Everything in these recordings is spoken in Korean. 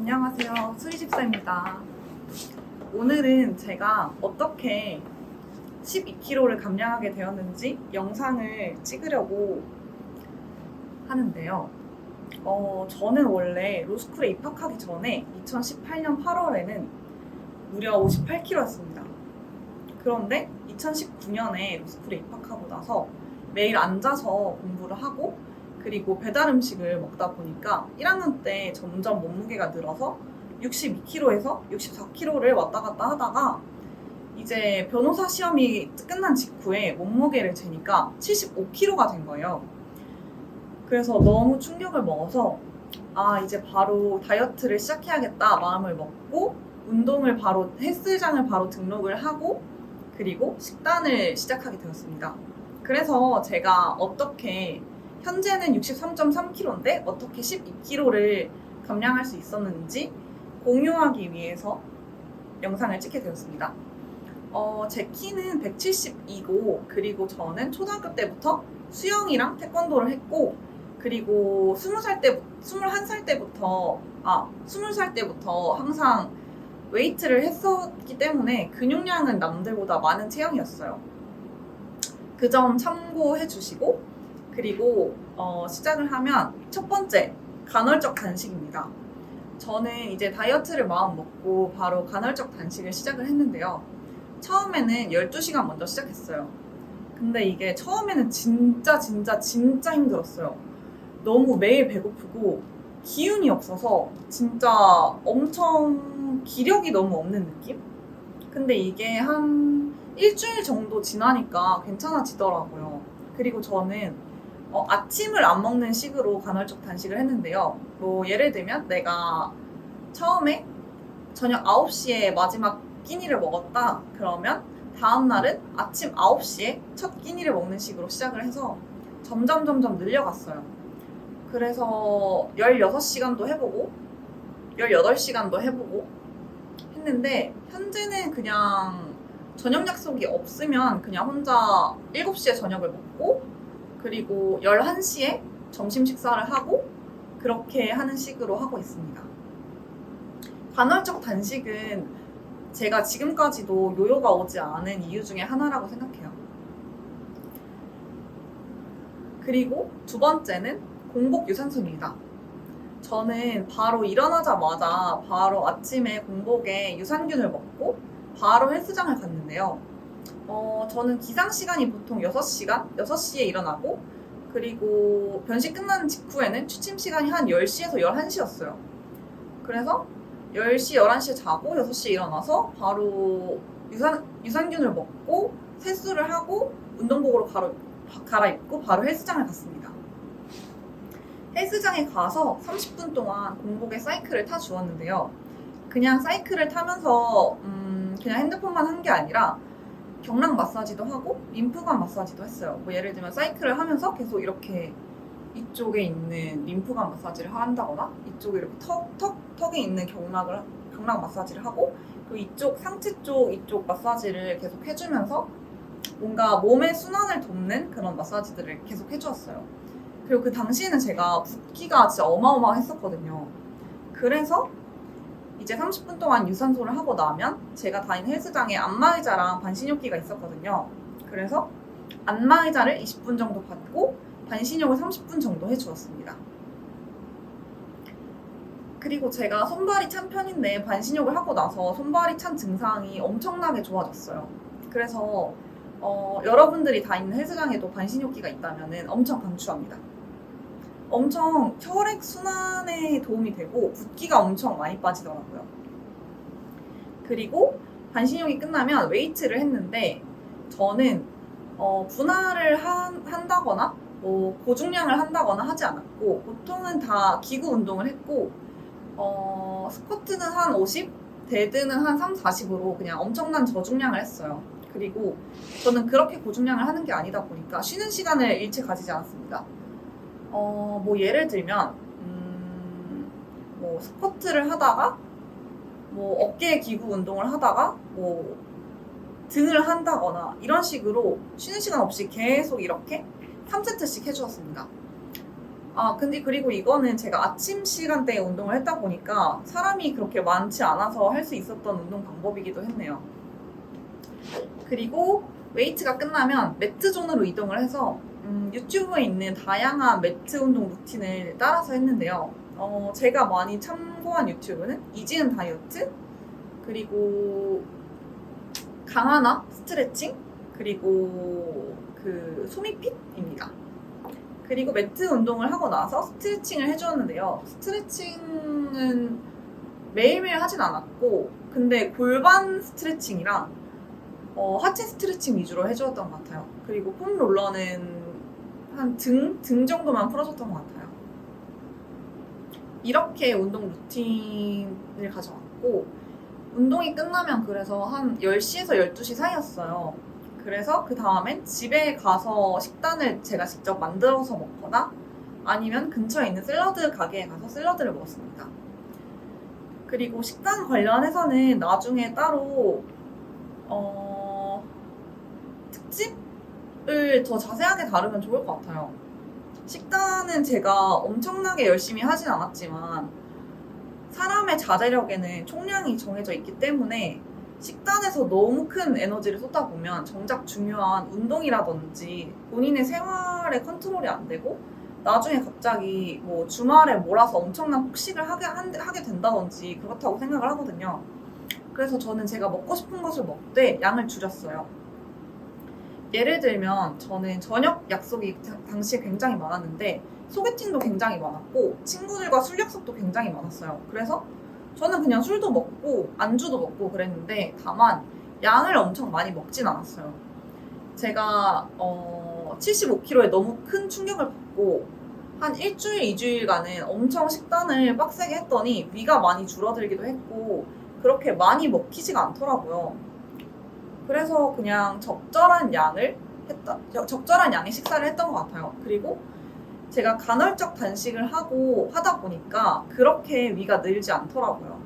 안녕하세요. 수희집사입니다. 오늘은 제가 어떻게 12kg를 감량하게 되었는지 영상을 찍으려고 하는데요. 저는 원래 로스쿨에 입학하기 전에 2018년 8월에는 무려 58kg였습니다. 그런데 2019년에 로스쿨에 입학하고 나서 매일 앉아서 공부를 하고 그리고 배달 음식을 먹다 보니까 1학년 때 점점 몸무게가 늘어서 62kg에서 64kg를 왔다 갔다 하다가 이제 변호사 시험이 끝난 직후에 몸무게를 재니까 75kg가 된 거예요. 그래서 너무 충격을 먹어서 이제 바로 다이어트를 시작해야겠다 마음을 먹고 운동을 바로 헬스장을 바로 등록을 하고 그리고 식단을 시작하게 되었습니다. 그래서 제가 어떻게 현재는 63.3kg인데 어떻게 12kg를 감량할 수 있었는지 공유하기 위해서 영상을 찍게 되었습니다. 제 키는 172고 그리고 저는 초등학교 때부터 수영이랑 태권도를 했고 그리고 21살 때부터 항상 웨이트를 했었기 때문에 근육량은 남들보다 많은 체형이었어요. 그 점 참고해 주시고 그리고 시작을 하면 첫 번째 간헐적 단식입니다. 저는 이제 다이어트를 마음 먹고 바로 간헐적 단식을 시작을 했는데요. 처음에는 12시간 먼저 시작했어요. 근데 이게 처음에는 진짜 힘들었어요. 너무 매일 배고프고 기운이 없어서 진짜 엄청 기력이 너무 없는 느낌? 근데 이게 한 일주일 정도 지나니까 괜찮아지더라고요. 그리고 저는 아침을 안 먹는 식으로 간헐적 단식을 했는데요. 뭐 예를 들면 내가 처음에 저녁 9시에 마지막 끼니를 먹었다 그러면 다음날은 아침 9시에 첫 끼니를 먹는 식으로 시작을 해서 점점 늘려갔어요. 그래서 16시간도 해보고 18시간도 해보고 했는데 현재는 그냥 저녁 약속이 없으면 그냥 혼자 7시에 저녁을 먹고 그리고 11시에 점심 식사를 하고 그렇게 하는 식으로 하고 있습니다. 간헐적 단식은 제가 지금까지도 요요가 오지 않은 이유 중에 하나라고 생각해요. 그리고 두 번째는 공복 유산소입니다. 저는 바로 일어나자마자 바로 아침에 공복에 유산균을 먹고 바로 헬스장을 갔는데요. 저는 기상 시간이 보통 6시에 일어나고 그리고 변식 끝난 직후에는 취침 시간이 한 10시에서 11시였어요. 그래서 10시, 11시에 자고 6시에 일어나서 바로 유산균을 먹고 세수를 하고 운동복으로 갈아입고 바로 헬스장을 갔습니다. 헬스장에 가서 30분 동안 공복에 사이클을 타 주었는데요. 그냥 사이클을 타면서 그냥 핸드폰만 한 게 아니라 경락 마사지도 하고 림프관 마사지도 했어요. 뭐 예를 들면 사이클을 하면서 계속 이렇게 이쪽에 있는 림프관 마사지를 한다거나 이쪽에 이렇게 턱에 있는 경락 마사지를 하고 그리고 이쪽 상체 이쪽 마사지를 계속 해주면서 뭔가 몸의 순환을 돕는 그런 마사지들을 계속 해주었어요. 그리고 그 당시에는 제가 붓기가 진짜 어마어마했었거든요. 그래서 이제 30분 동안 유산소를 하고 나면 제가 다니는 헬스장에 안마의자랑 반신욕기가 있었거든요. 그래서 안마의자를 20분 정도 받고 반신욕을 30분 정도 해주었습니다. 그리고 제가 손발이 찬 편인데 반신욕을 하고 나서 손발이 찬 증상이 엄청나게 좋아졌어요. 그래서 여러분들이 다니는 헬스장에도 반신욕기가 있다면 엄청 강추합니다. 엄청 혈액 순환에 도움이 되고 붓기가 엄청 많이 빠지더라고요. 그리고 반신욕이 끝나면 웨이트를 했는데 저는 분할을 한다거나 뭐 고중량을 한다거나 하지 않았고 보통은 다 기구 운동을 했고 스쿼트는 한 50, 데드는 한 3, 40으로 그냥 엄청난 저중량을 했어요. 그리고 저는 그렇게 고중량을 하는 게 아니다 보니까 쉬는 시간을 일체 가지지 않았습니다. 뭐 예를 들면 뭐 스쿼트를 하다가 뭐 어깨 기구 운동을 하다가 뭐 등을 한다거나 이런 식으로 쉬는 시간 없이 계속 이렇게 3세트씩 해주었습니다. 근데 그리고 이거는 제가 아침 시간대에 운동을 했다 보니까 사람이 그렇게 많지 않아서 할 수 있었던 운동 방법이기도 했네요. 그리고 웨이트가 끝나면 매트 존으로 이동을 해서 유튜브에 있는 다양한 매트 운동 루틴을 따라서 했는데요. 제가 많이 참고한 유튜브는 이지은 다이어트, 그리고 강하나 스트레칭, 그리고 그 소미핏입니다. 그리고 매트 운동을 하고 나서 스트레칭을 해주었는데요. 스트레칭은 매일매일 하진 않았고, 근데 골반 스트레칭이랑 하체 스트레칭 위주로 해주었던 것 같아요. 그리고 폼 롤러는 한 등 정도만 풀어줬던 것 같아요. 이렇게 운동 루틴을 가져왔고, 운동이 끝나면 그래서 한 10시에서 12시 사이였어요. 그래서 그 다음엔 집에 가서 식단을 제가 직접 만들어서 먹거나 아니면 근처에 있는 샐러드 가게에 가서 샐러드를 먹었습니다. 그리고 식단 관련해서는 나중에 따로 특집을 더 자세하게 다루면 좋을 것 같아요. 식단은 제가 엄청나게 열심히 하진 않았지만 사람의 자제력에는 총량이 정해져 있기 때문에 식단에서 너무 큰 에너지를 쏟다 보면 정작 중요한 운동이라든지 본인의 생활에 컨트롤이 안 되고 나중에 갑자기 뭐 주말에 몰아서 엄청난 폭식을 하게 된다든지 그렇다고 생각을 하거든요. 그래서 저는 제가 먹고 싶은 것을 먹되 양을 줄였어요. 예를 들면 저는 저녁 약속이 당시에 굉장히 많았는데 소개팅도 굉장히 많았고 친구들과 술 약속도 굉장히 많았어요. 그래서 저는 그냥 술도 먹고 안주도 먹고 그랬는데 다만 양을 엄청 많이 먹진 않았어요. 제가 75kg에 너무 큰 충격을 받고 한 일주일, 2주일간은 엄청 식단을 빡세게 했더니 위가 많이 줄어들기도 했고 그렇게 많이 먹히지가 않더라고요. 그래서 그냥 적절한 양의 식사를 했던 것 같아요. 그리고 제가 간헐적 단식을 하다 보니까 그렇게 위가 늘지 않더라고요.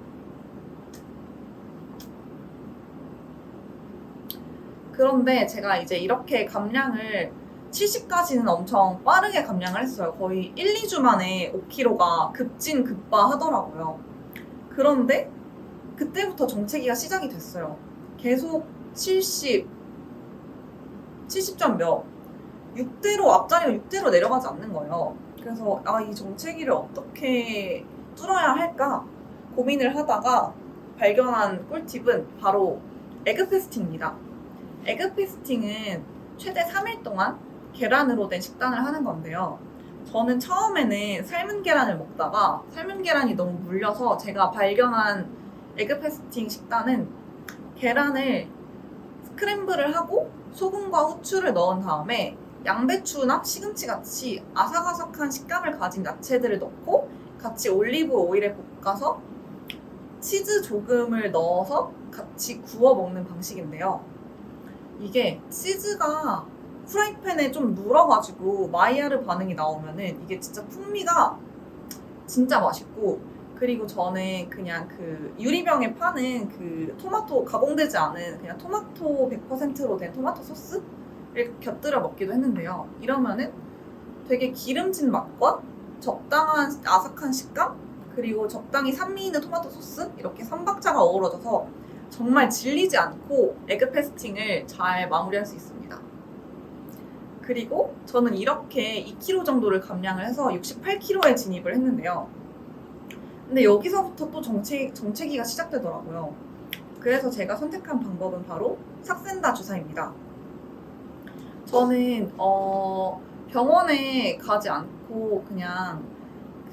그런데 제가 이제 이렇게 감량을 70까지는 엄청 빠르게 감량을 했어요. 거의 1, 2주 만에 5kg가 급진 급바하더라고요. 그런데 그때부터 정체기가 시작이 됐어요. 계속 70점 몇 6대로 앞자리가 6대로 내려가지 않는 거예요. 그래서 이 정체기를 어떻게 뚫어야 할까 고민을 하다가 발견한 꿀팁은 바로 에그 패스팅입니다. 에그 패스팅은 최대 3일 동안 계란으로 된 식단을 하는 건데요. 저는 처음에는 삶은 계란을 먹다가 삶은 계란이 너무 물려서 제가 발견한 에그 패스팅 식단은 계란을 스크램블을 하고 소금과 후추를 넣은 다음에 양배추나 시금치 같이 아삭아삭한 식감을 가진 야채들을 넣고 같이 올리브 오일에 볶아서 치즈 조금을 넣어서 같이 구워 먹는 방식인데요. 이게 치즈가 프라이팬에 좀 눌어가지고 마이야르 반응이 나오면은 이게 진짜 풍미가 진짜 맛있고, 그리고 저는 그냥 그 유리병에 파는 그 토마토 가공되지 않은 그냥 토마토 100%로 된 토마토 소스를 곁들여 먹기도 했는데요. 이러면은 되게 기름진 맛과 적당한 아삭한 식감, 그리고 적당히 산미 있는 토마토 소스, 이렇게 3박자가 어우러져서 정말 질리지 않고 에그 패스팅을 잘 마무리할 수 있습니다. 그리고 저는 이렇게 2kg 정도를 감량을 해서 68kg에 진입을 했는데요. 근데 여기서부터 또 정체기가 시작되더라고요. 그래서 제가 선택한 방법은 바로 삭센다 주사입니다. 저는 병원에 가지 않고 그냥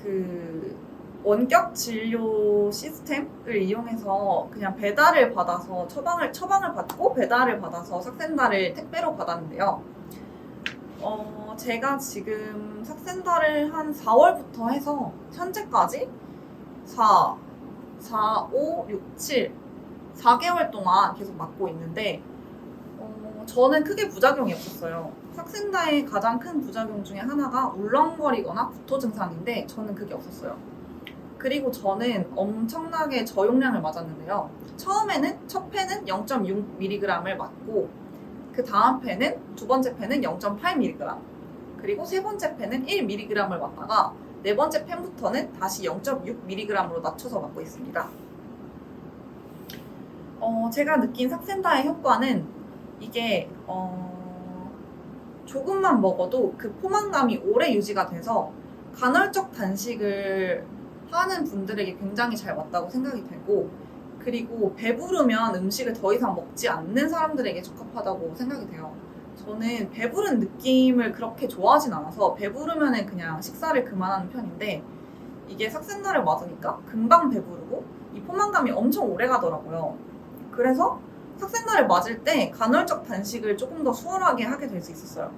그 원격 진료 시스템을 이용해서 그냥 배달을 받아서 처방을 받고 배달을 받아서 삭센다를 택배로 받았는데요. 제가 지금 삭센다를 한 4월부터 해서 현재까지 4, 5, 6, 7, 4개월 동안 계속 맞고 있는데 저는 크게 부작용이 없었어요. 삭센다의 가장 큰 부작용 중에 하나가 울렁거리거나 구토 증상인데 저는 그게 없었어요. 그리고 저는 엄청나게 저용량을 맞았는데요. 처음에는 첫 펜은 0.6mg을 맞고 그 다음 펜은 두 번째 펜은 0.8mg, 그리고 세 번째 펜은 1mg을 맞다가 네 번째 펜부터는 다시 0.6mg으로 낮춰서 맞고 있습니다. 제가 느낀 삭센다의 효과는 이게 조금만 먹어도 그 포만감이 오래 유지가 돼서 간헐적 단식을 하는 분들에게 굉장히 잘 맞다고 생각이 되고, 그리고 배부르면 음식을 더 이상 먹지 않는 사람들에게 적합하다고 생각이 돼요. 저는 배부른 느낌을 그렇게 좋아하진 않아서 배부르면은 그냥 식사를 그만하는 편인데, 이게 삭센다를 맞으니까 금방 배부르고 이 포만감이 엄청 오래 가더라고요. 그래서 삭센다를 맞을 때 간헐적 단식을 조금 더 수월하게 하게 될 수 있었어요.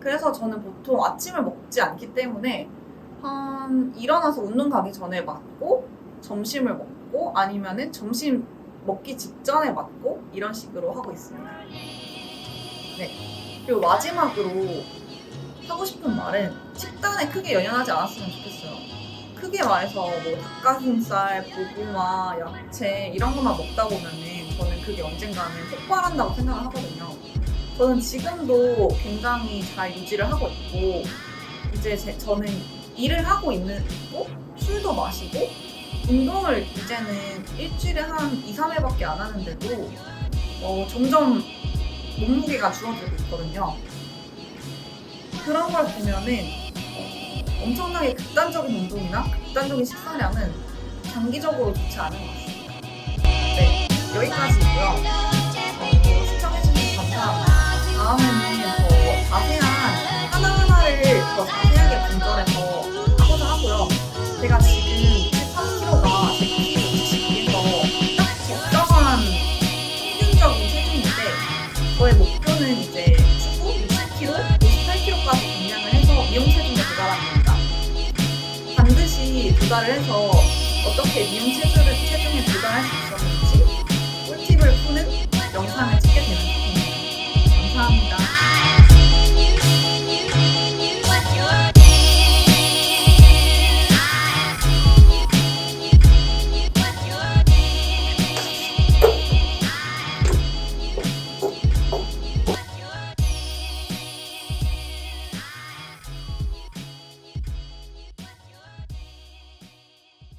그래서 저는 보통 아침을 먹지 않기 때문에 일어나서 운동 가기 전에 맞고 점심을 먹고 아니면은 점심 먹기 직전에 맞고 이런 식으로 하고 있습니다. 네. 그리고 마지막으로 하고 싶은 말은 식단에 크게 연연하지 않았으면 좋겠어요. 크게 말해서 뭐 닭가슴살, 고구마, 야채 이런 것만 먹다 보면은 저는 그게 언젠가는 폭발한다고 생각을 하거든요. 저는 지금도 굉장히 잘 유지를 하고 있고, 이제 저는 일을 하고 있고 술도 마시고 운동을 이제는 일주일에 한 2, 3회밖에 안 하는데도 점점 몸무게가 줄어들고 있거든요. 그런 걸 보면은 엄청나게 극단적인 운동이나 극단적인 식사량은 장기적으로 좋지 않은 것 같습니다. 네, 여기까지고요. 시청해주셔서 감사합니다. 다음에는 더 자세한 하나하나를 더 자세하게 분절해서 하고자 하고요. 제가 지금 63kg가 제 키 62에서 딱 적당한 평균적인 체중인데, 저의 목표는 이제 추후 60kg, 58kg까지 감량을 해서 미용 체중에 도달하는 겁니다. 반드시 도달을 해서 어떻게 미용 체중에 도달할 수 있었는지 꿀팁을 푸는 영상을 찍게 되는 기분입니다. 감사합니다.